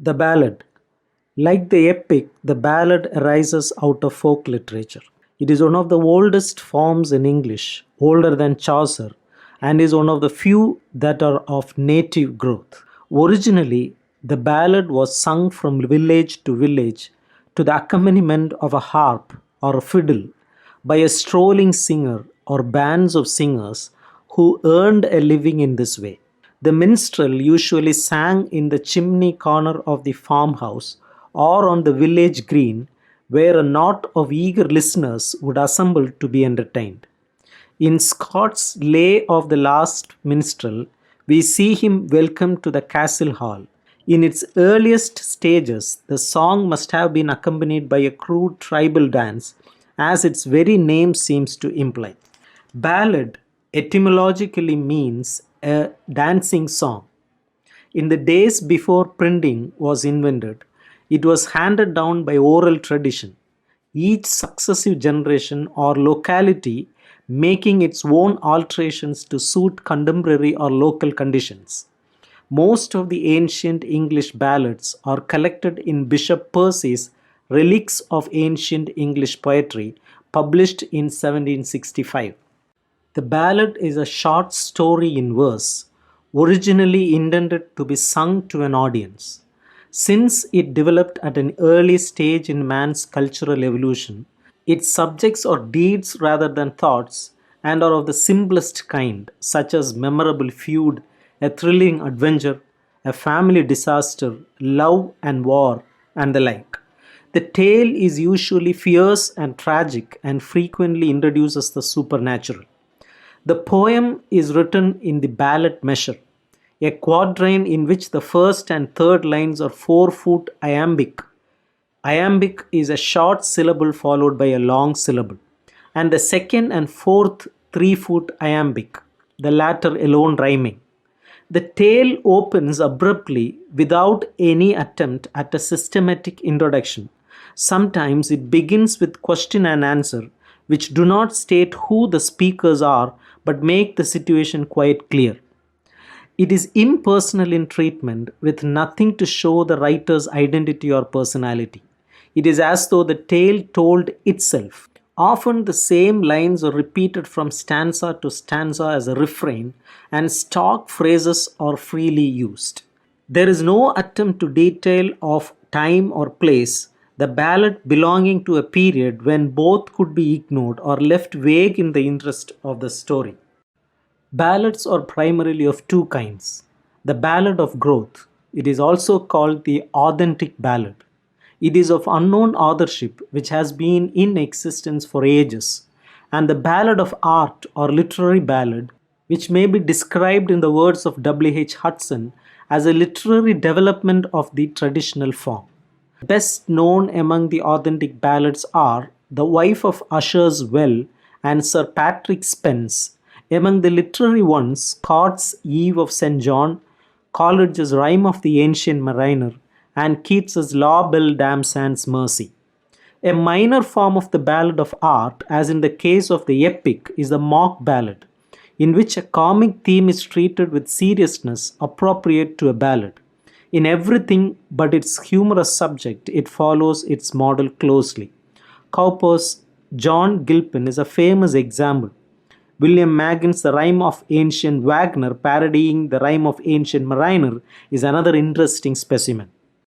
The ballad. Like the epic, the ballad arises out of folk literature. It is one of the oldest forms in English, older than Chaucer, and is one of the few that are of native growth. Originally, the ballad was sung from village to village to the accompaniment of a harp or a fiddle by a strolling singer or bands of singers who earned a living in this way. The minstrel usually sang in the chimney corner of the farmhouse or on the village green, where a knot of eager listeners would assemble to be entertained. In Scott's Lay of the Last Minstrel, we see him welcomed to the castle hall. In its earliest stages, the song must have been accompanied by a crude tribal dance, as its very name seems to imply. Ballad etymologically means a dancing song. In the days before printing was invented, it was handed down by oral tradition, each successive generation or locality making its own alterations to suit contemporary or local conditions. Most of the ancient English ballads are collected in Bishop Percy's Relics of Ancient English Poetry, published in 1765. The ballad is a short story in verse, originally intended to be sung to an audience. Since it developed at an early stage in man's cultural evolution, its subjects are deeds rather than thoughts and are of the simplest kind, such as memorable feud, a thrilling adventure, a family disaster, love and war, and the like. The tale is usually fierce and tragic and frequently introduces the supernatural. The poem is written in the ballad measure, a quatrain in which the first and third lines are 4-foot iambic. Iambic is a short syllable followed by a long syllable, and the second and fourth 3-foot iambic, the latter alone rhyming. The tale opens abruptly without any attempt at a systematic introduction. Sometimes it begins with question and answer, which do not state who the speakers are but make the situation quite clear. It is impersonal in treatment with nothing to show the writer's identity or personality. It is as though the tale told itself. Often the same lines are repeated from stanza to stanza as a refrain, and stock phrases are freely used. There is no attempt to detail of time or place, the ballad belonging to a period when both could be ignored or left vague in the interest of the story. Ballads are primarily of two kinds. The ballad of growth. It is also called the authentic ballad. It is of unknown authorship which has been in existence for ages, and the ballad of art or literary ballad, which may be described in the words of W.H. Hudson as a literary development of the traditional form. Best known among the authentic ballads are The Wife of Usher's Well and Sir Patrick Spens. Among the literary ones, Scott's Eve of St. John, Coleridge's Rime of the Ancient Mariner, and Keats's La Belle Dame Sans Mercy. A minor form of the ballad of art, as in the case of the epic, is the mock ballad, in which a comic theme is treated with seriousness appropriate to a ballad. In everything but its humorous subject, it follows its model closely. Cowper's John Gilpin is a famous example. William Magin's The Rime of Ancient Wagner, parodying the Rime of Ancient Mariner, is another interesting specimen.